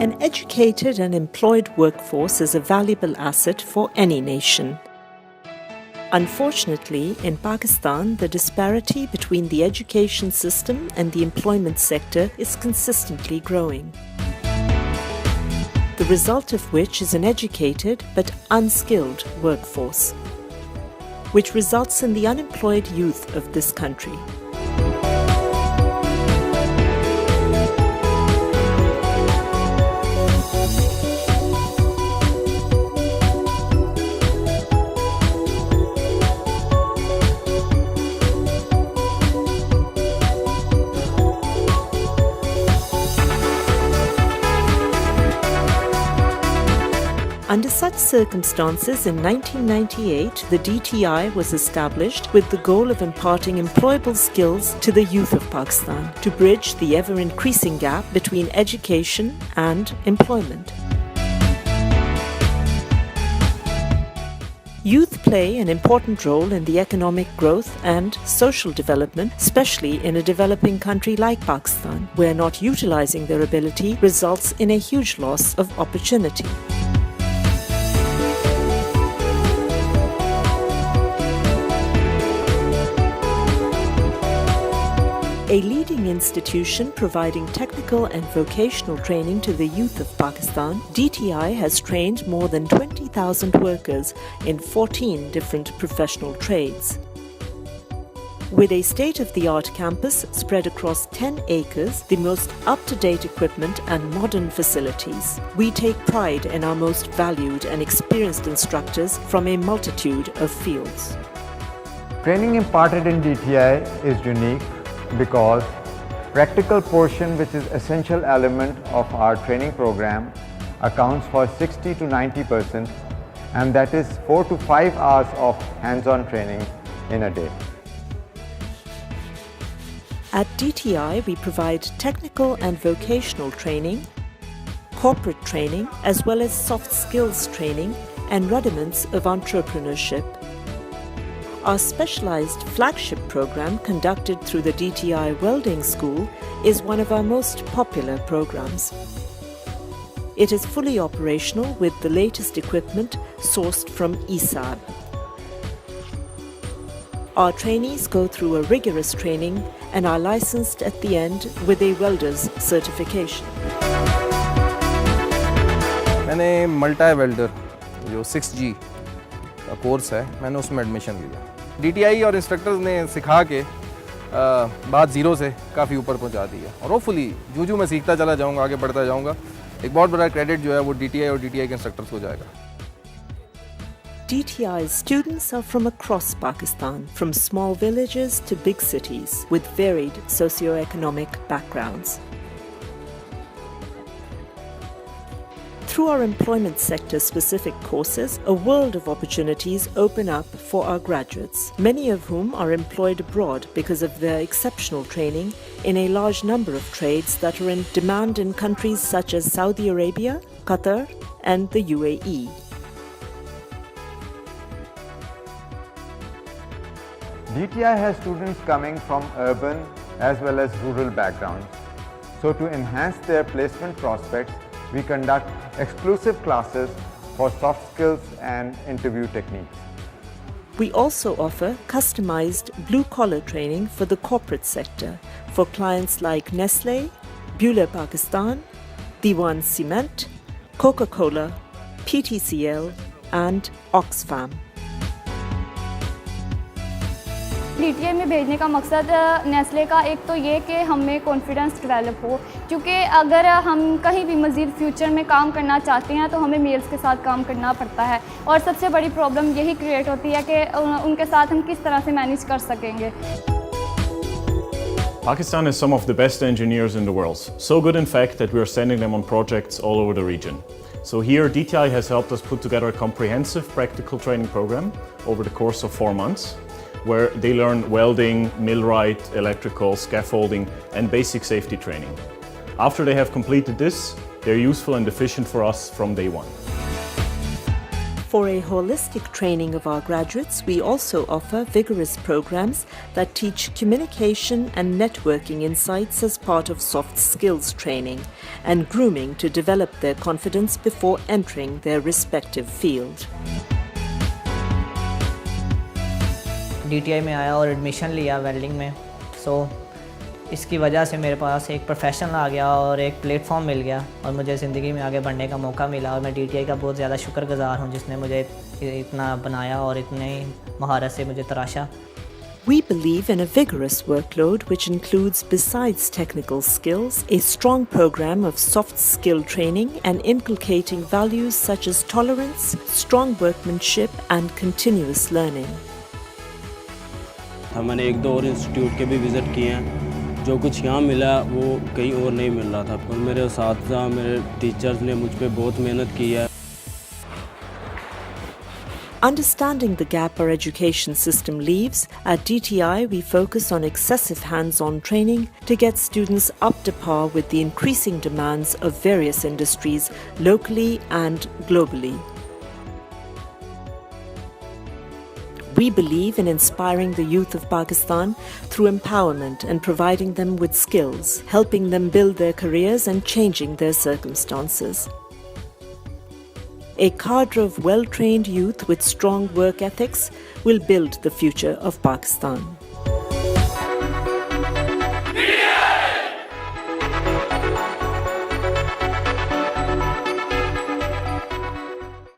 An educated and employed workforce is a valuable asset for any nation. Unfortunately, in Pakistan, the disparity between the education system and the employment sector is consistently growing. The result of which is an educated but unskilled workforce, which results in the unemployed youth of this country. Under such circumstances, in 1998, the DTI was established with the goal of imparting employable skills to the youth of Pakistan to bridge the ever-increasing gap between education and employment. Youth play an important role in the economic growth and social development, especially in a developing country like Pakistan, where not utilizing their ability results in a huge loss of opportunity. A leading institution providing technical and vocational training to the youth of Pakistan, DTI has trained more than 20,000 workers in 14 different professional trades. With a state-of-the-art campus spread across 10 acres, the most up-to-date equipment and modern facilities, we take pride in our most valued and experienced instructors from a multitude of fields. Training imparted in DTI is unique because practical portion, which is essential element of our training program, accounts for 60 to 90%, and that is 4 to 5 hours of hands-on training in a day. At DTI, we provide technical and vocational training, corporate training, as well as soft skills training and rudiments of entrepreneurship. Our specialized flagship program, conducted through the DTI Welding School, is one of our most popular programs. It is fully operational with the latest equipment sourced from ESAB. Our trainees go through a rigorous training and are licensed at the end with a welder's certification. मैंने multi welder जो 6G का course है, मैंने उसमें admission लिया। DTI और instructors ने सिखा के बात ज़ीरो से काफ़ी ऊपर पहुंचा दी है, और होपफुली जो मैं सीखता चला जाऊंगा, आगे बढ़ता जाऊंगा, एक बहुत बड़ा क्रेडिट जो है वो DTI और DTI के इंस्ट्रक्टर्स को जाएगा। DTI's students are from across Pakistan, from small villages to big cities, with varied socio-economic backgrounds. Through our employment sector specific courses, a world of opportunities open up for our graduates, many of whom are employed abroad because of their exceptional training in a large number of trades that are in demand in countries such as Saudi Arabia, Qatar, and the UAE. DTI has students coming from urban as well as rural backgrounds. So to enhance their placement prospects, we conduct exclusive classes for soft skills and interview techniques. We also offer customized blue-collar training for the corporate sector for clients like Nestle, Bühler Pakistan, Diwan Cement, Coca-Cola, PTCL, and Oxfam. DTI में भेजने का मकसद Nestle का एक तो ये कि हमें कॉन्फिडेंस डेवलप हो, क्योंकि अगर हम कहीं भी मज़ीद फ्यूचर में काम करना चाहते हैं तो हमें मेल्स के साथ काम करना पड़ता है, और सबसे बड़ी प्रॉब्लम यही क्रिएट होती है कि उनके साथ हम किस तरह से मैनेज कर सकेंगे। Pakistan has some of the best engineers in the world, so good in fact that we are sending them on projects all over the region. So here DTI has helped us put together a comprehensive practical training program over the course of 4 months, where they learn welding, millwright, electrical, scaffolding, and basic safety training. After they have completed this, they're useful and efficient for us from day one. For a holistic training of our graduates, we also offer vigorous programs that teach communication and networking insights as part of soft skills training and grooming to develop their confidence before entering their respective field. DTI में आया और admission लिया welding में, सो इसकी वजह से मेरे पास एक प्रोफेशन आ गया और एक प्लेटफॉर्म मिल गया और मुझे ज़िंदगी में आगे बढ़ने का मौका मिला और मैं DTI का बहुत ज़्यादा शुक्रगुज़ार हूँ जिसने मुझे इतना बनाया और इतने महारत से मुझे तराशा. We believe in a vigorous workload which includes, besides technical skills, a strong program of soft skill training and inculcating values such as tolerance, strong workmanship and continuous learning. हमने एक दो और इंस्टीट्यूट के भी विज़िट किए हैं. जो कुछ यहाँ मिला वो कहीं और नहीं मिल रहा था और मेरे साथ मेरे टीचर्स ने मुझ पे बहुत मेहनत की है. Understanding the gap our education system leaves, at DTI we focus on excessive hands-on training to get students up to par with the increasing demands of various industries locally and globally. We believe in inspiring the youth of Pakistan through empowerment and providing them with skills, helping them build their careers and changing their circumstances. A cadre of well-trained youth with strong work ethics will build the future of Pakistan.